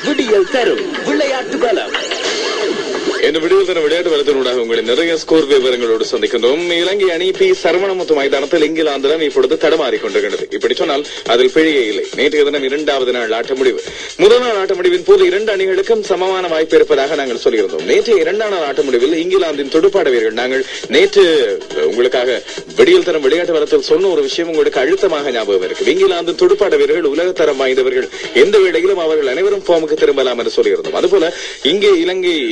விடியல் தரும் விளையாட்டு பலம். இந்த விளையாட்டு வலத்தினூடாக உங்களை நிறைய ஸ்கோர் விவரங்களோடு சந்திக்கின்றோம். இலங்கை அணி பி சரவணமுத்து மைதானத்தில் இங்கிலாந்துடன் இப்பொழுது தடமாறிக் கொண்டிருக்கிறது. இப்படி சொன்னால் அதில் பிழையே இல்லை. நேற்றைய தினம் 2வது நாள் ஆட்ட முடிவு. முதல் நாள் ஆட்ட முடிவின் போது 2 அணிகளுக்கும் சமமான வாய்ப்பு இருப்பதாக நாங்கள் சொல்லியிருந்தோம். நேற்றைய 2ஆம் நாள் ஆட்ட முடிவில் இங்கிலாந்தின் துடுப்பாட்ட வீரர்கள், நாங்கள் நேற்று உங்களுக்காக விடியல் தரம் விளையாட்டு வலத்தில் சொன்ன ஒரு விஷயம் உங்களுக்கு அழுத்தமாக ஞாபகம் இருக்கு. இங்கிலாந்து துடுப்பாட்ட வீரர்கள் உலகத்தரம் வாய்ந்தவர்கள், எந்த வேளையிலும் அவர்கள் அனைவரும் ஃபார்முக்கு திரும்பலாம் என்று சொல்லியிருந்தோம். அதுபோல இங்கே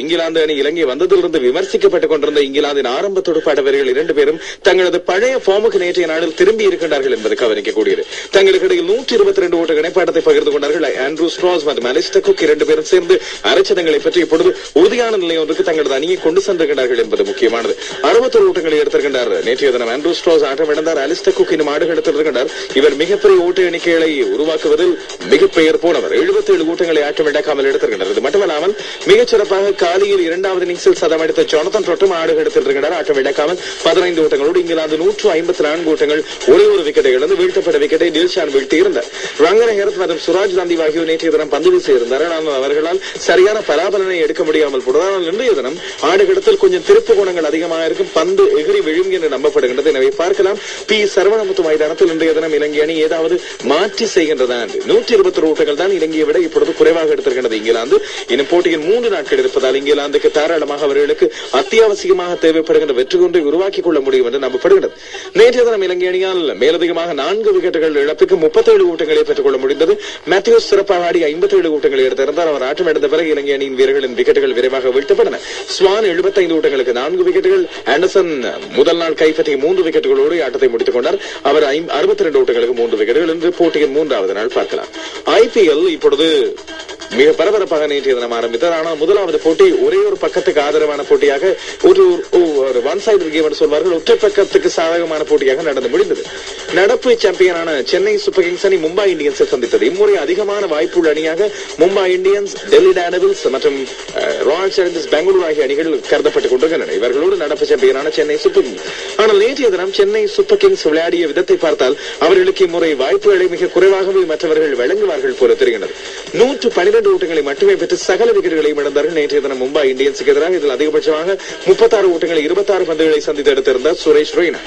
இங்கிலாந்து அணி இலங்கை வந்ததிலிருந்து விமர்சிக்கப்பட்டுக் கொண்டிருந்த இங்கிலாந்தின் ஆரம்ப துடுப்பாட்ட வீரர்கள் 2 பேரும் தங்களது பழைய ஃபார்முக்கு நேற்றைய நாளில் திரும்பி இருக்கின்றார்கள் என்பது கவனிக்கக்கூடியது. தங்களுக்கு இடையில் 122 ஓட்ட இணைப்பாட்டத்தை பகிர்ந்து கொண்டார்கள். ஆண்ட்ரூ ஸ்ட்ராஸ் மற்றும் அலிஸ்டர் குக் 2 பேரும் சேர்ந்து அரைச்சதங்களை பற்றி இப்பொழுது உறுதியான நிலை ஒன்றுக்கு தங்களது அணியை கொண்டு சென்றிருக்கிறார்கள் என்பது முக்கியமானது. 61 ஓட்டங்களை எடுத்திருக்கின்றார் நேற்றைய தினம். ஆண்ட்ரூ ஸ்ட்ராஸ் ஆட்டம் இழந்தார். அலிஸ்டர் குக் இன்னும் ஆடு எடுத்திருக்கின்றார். இவர் மிகப்பெரிய ஓட்ட எண்ணிக்கைகளை உருவாக்குவதில் மிக பெயர் போனவர். 77 ஓட்டங்களை ஆட்டம் இழக்காமல் எடுத்திருக்கின்றார். இது மட்டுமல்லாமல் மிகச்சிறப்பாக காலியில் 2வது இன்னிங்ஸில் சதம் அடித்த ஜொனதன் ட்ரொட்டும் ஆடு எடுத்திருக்கிறார். ஆட்டம் இழக்காமல் 15 ஓட்டங்களோடு இங்கிலாந்து 154 ஓட்டங்கள் ஒரே ஒரு விக்கெட்டை இழந்து வீழ்த்தப்பட்ட விக்கெட்டை டில்ஷான் வீழ்த்தி இருந்தார். ரங்கன ஹெரத் மற்றும் சுராஜ் காந்தி ஆகியோர் நேற்றைய தினம் பந்து வீசி இருந்தார். ஆனால் அவர்களால் சரியான பலாபலனை எடுக்க முடியாமல் போனதால் இன்றைய தினம் ஆடுகளத்தில் கொஞ்சம் திருப்பு குணங்கள் அதிகமாக இருக்கும். பந்து எகிரி விழும் என்று நம்பப்படுகின்றது. எனவே பார்க்கலாம் பி சரவணமுத்து மைதானத்தில் இன்றைய தினம் இலங்கை அணி ஏதாவது மாற்றி செய்கின்றதா என்று. 120 ஓட்டங்கள் தான் இலங்கையை விட இப்பொழுது குறைவாக எடுத்திருக்கின்றது இங்கிலாந்து. இன்னும் போட்டியின் 3 நாட்கள் இருப்பதால் இங்கிலாந்துக்கு தாராளமாக அவர்களுக்கு அத்தியாவசியமாக தேவைப்படுகின்ற வெற்றி ஒன்றை உருவாக்கிக் கொள்ள முடியும் என்று நம்பப்படுகிறது. நேற்றைய தினம் இலங்கை அணியால் மேலதிகமாக 4 விக்கெட்டுகள் இழப்புக்கு 37 ஓட்டங்களை பெற்றுக் கொள்ள முடிந்தது. மேத்யூஸ் சிறப்பாக ஆடி 57 ஓட்டங்களை எடுத்திருந்தார். அவர் ஆட்டம் எடுத்த பிறகு இலங்கை அணியின் வீரர்களின் விக்கெட்டுகள் விரைவாக வீழ்த்தப்பட்டன. ஸ்வான் 75 ஓட்டங்களுக்கு 4 விக்கெட்டுகள். ஆண்டர்சன் முதல் நாள் கைப்பற்றிய 3 விக்கெட்டுகளோடு ஆட்டத்தை முடித்துக் கொண்டார். அவர் 62 ஓட்டங்களுக்கு 3 விக்கெட்டுகள். என்று போட்டியின் 3வது நாள் பார்க்கலாம். IPL இப்பொழுது மிக பரபரப்பாக நேற்றைய தினம் ஆரம்பித்தார். ஆனால் முதலாவது போட்டி ஒரே ஒரு பக்கத்துக்கு ஆதரவான போட்டியாக, ஒரு ஒன் சைடு கேம் என்று சொல்வார்கள், ஒற்றை பக்கத்துக்கு சாதகமான போட்டியாக நடந்து முடிந்தது. நடப்பு சாம்பியனான சென்னை சூப்பர் கிங்ஸ் அணி மும்பை இந்தியன்ஸை சந்தித்தது. இம்முறை அதிகமான வாய்ப்புள்ள அணியாக மும்பை இந்தியன்ஸ், டெல்லி டேர்டெவில்ஸ் மற்றும் ராயல் சேலஞ்சர்ஸ் பெங்களூரு ஆகிய அணிகள் கருதப்பட்டுக் கொண்டிருக்கின்றன. இவர்களோடு நடப்பு சாம்பியனான சென்னை சூப்பர் கிங்ஸ். ஆனால் நேற்றைய தினம் சென்னை சூப்பர் கிங்ஸ் விளையாடிய விதத்தை பார்த்தால் அவர்களுக்கு இம்முறை வாய்ப்புகளை மிக குறைவாகவே மற்றவர்கள் வழங்குவார்கள் போல தெரிகிறது. 112 ஓட்டங்களை மட்டுமே பெற்று சகல விக்கெட்டுகளையும் இழந்தார்கள் நேற்றைய தினம் மும்பை இந்தியன்ஸுக்கு எதிராக. இதில் அதிகபட்சமாக 36 ஓட்டங்களை 26 பந்துகளை சந்தித்து எடுத்திருந்தார் சுரேஷ் ரெய்னா.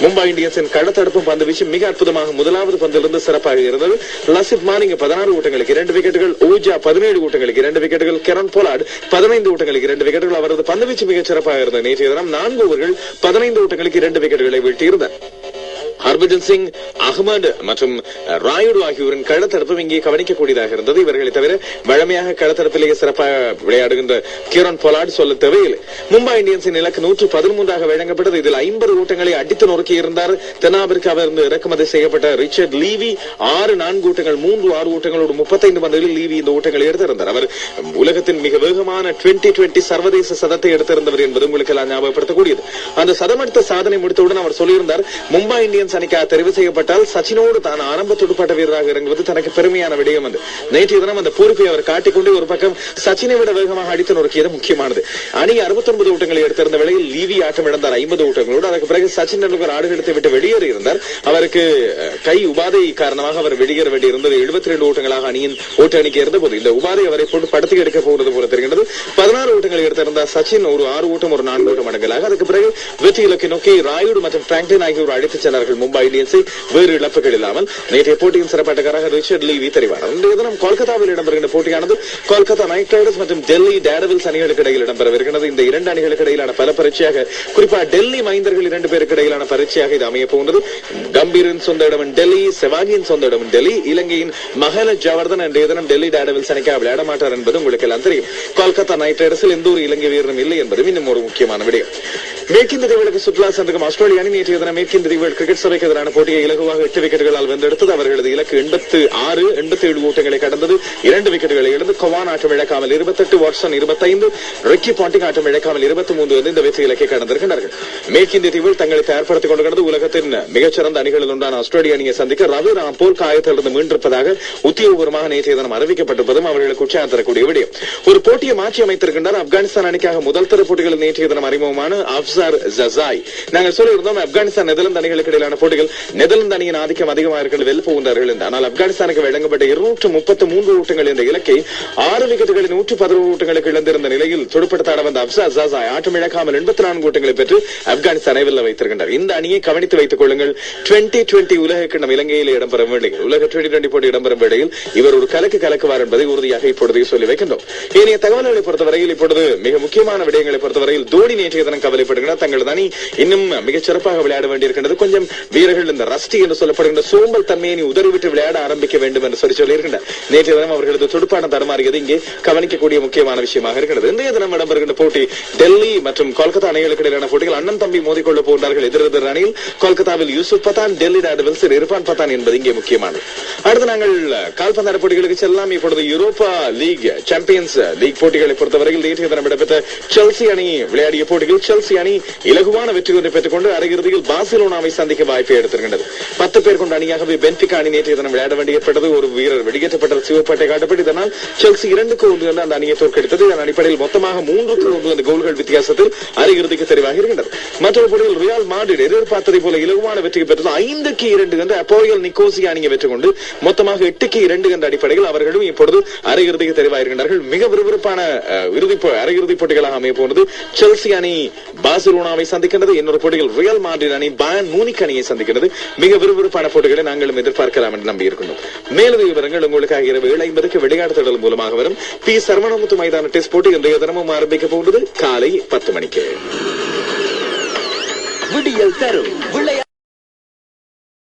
மும்பை இந்தியன்ஸின் கடத்தடுப்பும் பந்து வீச்சு மிக அற்புதமாக முதலாவது பந்திலிருந்து சிறப்பாக இருந்தது. லசித் மாலிங்க 16 ஓட்டங்களுக்கு 2 விக்கெட்டுகள், ஊஜா 17 ஓட்டங்களுக்கு 2 விக்கெட்டுகள், கெரன் போலார்ட் 15 ஓட்டங்களுக்கு 2 விக்கெட்டுகள். அவரது பந்து வீச்சு மிகச் சிறப்பாக இருந்தது. நேற்றைய தினம் 4 ஓவர்கள் 15 ஓட்டங்களுக்கு 2 விக்கெட்டுகளை வீழ்த்தியிருந்தார். ஹர்பஜன் சிங், அகமது மற்றும் ராயுடு ஆகியோரின் களத்தடுப்பும் இங்கே கவனிக்கக்கூடியதாக இருந்தது. இவர்களை தவிர வழமையாக களத்தடுப்பிலேயே சிறப்பாக விளையாடுகின்ற கீரன் பொலார்ட் சொல்ல தேவையில்லை. மும்பை இந்தியன்ஸின் இலக்கு 113 வழங்கப்பட்டது. இதில் 50 ஓட்டங்களை அடித்து நொறுக்கி இருந்தார். தென்னாப்பிரிக்காவிலிருந்து இறக்குமதி செய்யப்பட்ட ரிச்சர்ட் லீவி 4 ஓட்டங்கள், 3 ஓட்டங்களோடு 35 பந்துகளில் லீவி இந்த ஓட்டங்களை எடுத்திருந்தார். அவர் உலகத்தின் மிக வேகமான 2020 சர்வதேச சதத்தை எடுத்திருந்தவர் என்பது உங்களுக்கு எல்லாம் ஞாபகப்படுத்தக்கூடியது. அந்த சதம் எடுத்த சாதனை முடித்தவுடன் அவர் சொல்லியிருந்தார், மும்பை இந்தியன்ஸ் அணிக்காக தெரிவு செய்யப்பட்டால் சச்சினோடு தான் ஆரம்ப துடுப்பாட்ட வீரராக இறங்குவது தனக்கு பெருமையான விடயம். நேற்றைய தினம் அந்த பொறுப்பை அவர் காட்டிக்கொண்டு ஒரு பக்கம் சச்சினை விட வேகமாக அடித்து நொறுக்கியது முக்கியமானது. அணி 69 ஓட்டங்களை எடுத்திருந்த வேளையில் லீவி ஆட்டம் இழந்தார் 50 ஓட்டங்களோடு. அதற்கு பிறகு சச்சின் டெண்டுல்கர் ஆடுகளத்தை விட்டு வெளியேறி இருந்தார். அவருக்கு கை உபாதை காரணமாக அவர் வெளியேற வேண்டியிருந்தது. 72 ஓட்டங்களாக அணியின் ஓட்ட எண்ணிக்கை இருந்தபோது இந்த உபாதை அவரை போட்டு படுத்து எடுக்க போகிறது போல தெரிகின்றது. 16 ஓட்டங்களை எடுத்திருந்தார் சச்சின். ஒரு 6 ஓட்டம், ஒரு 4 ஓட்டம் அடங்கலாக. அதுக்கு பிறகு வெற்றி இலக்கை நோக்கி ராயுடு மற்றும் பிராங்க்லின் ஆகியோர் அழைத்துச் சென்றார்கள் மும்பை இந்தியன்ஸை வேறு இழப்புகள் இல்லாமல். நேற்றைய போட்டியின் சிறப்பாட்டக்காரராக ரிச்சர்ட் லீவி தெரிவார். இன்றைய தினம் கொல்கத்தாவில் இடம்பெறுகின்ற போட்டியானது கொல்கத்தா நைட் ரைடர்ஸ் மற்றும் டெல்லி டேர்டெவில்ஸ் அணிகளுக்கு இடையில் இடம்பெறவிருக்கிறது. இந்த 2 அணிகளுக்கு இடையிலான பல பரீட்சையாக, குறிப்பாக டெல்லி மைந்தர்கள் 2 பேருக்கு இடையிலான பரீட்சையாக இது அமைய போகிறது. கம்பீரின் சொந்த இடம் டெல்லி, செவாகியின் சொந்த இடம் டெல்லி. இலங்கையின் மஹல ஜவர்தன் இன்றைய தினம் டெல்லி டேர்டெவில்ஸ் அணிக்காக விளையாட மாட்டார் என்பது உங்களுக்கு எல்லாம் தெரியும். கொல்கத்தா நைட் ரைடர்ஸில் எந்த ஒரு இலங்கை வீரரும் இல்லை என்பதும் இன்னும் ஒரு முக்கியமான விடயம். மேற்கிந்திய தீவுகளுக்கு சுற்றுலா சென்றிருக்கும் ஆஸ்திரேலிய அணி நேற்றைய தினம் மேற்கிந்திய தீவுகள் கிரிக்கெட் சபைக்கு எதிரான போட்டியை இலகுவாக 8 விக்கெட்டுகளால் வென்றெடுத்தது. அவர்களது இலக்கு 87 ஓட்டங்களை கடந்தது. 2 விக்கெட்டுகளை இழந்து கொவான் ஆட்டம் இழக்காமல் 28, வாட்சன் 25, ரிக்கி பாண்டிங் ஆட்டம் இழக்காமல் 23 வந்து இந்த வெற்றி இலக்கை கடந்திருக்கிறார்கள். மேற்கிந்திய தீவுகள் தங்களை தயார்படுத்திக் கொண்டிருக்கிறது. உலகத்தின் மிகச்சிறந்த அணிகளில் ஒன்றான ஆஸ்திரேலிய அணியை சந்திக்க ரவி ராம்போல் காயத்திலிருந்து மீண்டிருப்பதாக உத்தியோகபூர்வமாக நேற்றைய தினம் அறிவிக்கப்பட்டிருப்பதும் அவர்களுக்கு உற்சாகம் தரக்கூடிய விடயம். ஒரு போட்டியை மாற்றி அமைத்திருக்கின்றார். ஆப்கானிஸ்தான் அணிக்காக முதல் தர போட்டிகளில் நேற்றைய தினம் அறிமுகமான அப்சார் ஜசாய். நாங்கள் சொல்லியிருந்தோம் ஆப்கானிஸ்தான் நெதர்லாந்து அணிகளுக்கு இடையிலான போட்டிகள் நெதர்லாந்து அணியின் ஆதிக்கம் அதிகமாக இருக்கிறது வெல்ல போகின்றார்கள் என்று. ஆனால் ஆப்கானிஸ்தானுக்கு வழங்கப்பட்ட 233 ஓட்டங்கள் என்ற இலக்கை 6 விக்கெட்டுகளில் 111 ஓட்டங்களுக்கு இழந்திருந்த நிலையில் துடுப்படுத்த ஆட வந்த அப்சார் ஜாசாய் ஆட்டம் இழக்காமல் 84 ஓட்டங்களை பெற்று ஆப்கானிஸ்தானை வெல்ல வைத்திருக்கின்றார். இந்த அணியை கவனித்து வைத்துக் கொள்ளுங்கள். 2020 உலக கிண்ணம் இலங்கையில் இடம்பெறும் வேளையில், உலக 2020 போட்டி இடம்பெறும் வேளையில் இவர் ஒரு கலக்குவார் என்பதை உறுதியாக இப்பொழுது சொல்லி வைக்கின்றோம். ஏனைய தகவல்களை பொறுத்தவரையில் இப்பொழுது மிக முக்கியமான விடயங்களை பொறுத்தவரையில் தோனி நேற்றைய தினம் கவலைப்படுகிறார். தங்களது அணி இன்னும் மிகச் சிறப்பாக விளையாட வேண்டியிருக்கின்றது. கொஞ்சம் வீரர்கள் இந்த ரஸ்டி என்று சொல்லப்படுகின்ற சோம்பல் தன்மையை உதறிவிட்டு விளையாட ஆரம்பிக்க வேண்டும் என்று சொல்லியிருக்கின்றனர். நேற்றைய தினம் அவர்களது துடுப்பாட்டம் தடுமாறியது இங்கே கவனிக்கக்கூடிய முக்கியமான விஷயமாக இருக்கிறது. இன்றைய தினம் இடம்பெறுகின்ற போட்டி டெல்லி மற்றும் கொல்கத்தா அணிகளுக்கு இடையிலான போட்டிகள். அண்ணன் தம்பி மோதிக்கொள்ள போகிறார்கள். எதிரெதிர் அணியில் கொல்கத்தாவில் யூசுப் பத்தான், டெல்லி டார்டெவில்ஸில் இர்ஃபான் பத்தான் என்பது இங்கே முக்கியமானது. அடுத்து நாங்கள் கால்பந்தாட்ட போட்டிகளுக்கு செல்லலாம். இப்பொழுது யூரோப்பா லீக் சாம்பியன்ஸ் லீக் போட்டிகளை பொறுத்தவரையில் நேற்றைய தினம் இடம்பெற்ற செல்சி அணி விளையாடிய போட்டிகள் செல்சி அணி இலகுவான வெற்றி ஒன்றை பெற்றுக் கொண்டு அரையிறுதியில் பார்சிலோனாவை சந்திக்க வாய்ப்பை எடுத்திருக்கின்றது. 10 பேர் கொண்ட அணியாகவே பென்பிகா அணி நேற்றைய தினம் விளையாட வேண்டியப்பட்டது. ஒரு வீரர் வெளியேற்றப்பட்ட சிவப்பாட்டை காட்டப்பட்டு இதனால் செல்சி 2-1 என்று அந்த அணியை தோற்கடித்தது. இதன் அடிப்படையில் மொத்தமாக 3-1 கோல்கள் வித்தியாசத்தில் அரையிறுதிக்கு தெரிவாக இருக்கின்றது. மற்றொரு போட்டியில் ரியால் மாட்ரிட் எதிர்பார்த்ததை போல இலகுவான வெற்றி பெற்றது. 5-2 என்று அப்போயல் நிக்கோசியா அணியை வெற்றி கொண்டு மொத்தமாக 8-2 என்ற அடிப்படையில் அவர்களும் இப்பொழுது அரையிறுதிக்கு தெரிவாயிருக்கின்றார்கள். மிக விறுவிறுப்பான அரையிறுதி போட்டிகளாக அமைய போனது. செல்சி அணி பார்சிலோனாவை சந்திக்கின்றது. இன்னொரு போட்டியில் ரியல் மாட்ரிட் அணி பயர்ன் மூனிக் அணியை சந்திக்கிறது. மிக விறுவிறுப்பான போட்டிகளை நாங்களும் எதிர்பார்க்கலாம் என்று நம்பி இருக்கின்றோம். மேலும் விவரங்கள் உங்களுக்காக இரவு 7:50 விளையாட்டு திடல் மூலமாக வரும். பி சரவணமுத்து மைதான டெஸ்ட் போட்டி இன்றைய தினமும் ஆரம்பிக்க போகிறது காலை 10 மணிக்கு. விடியல் தரும் விளையாட்டு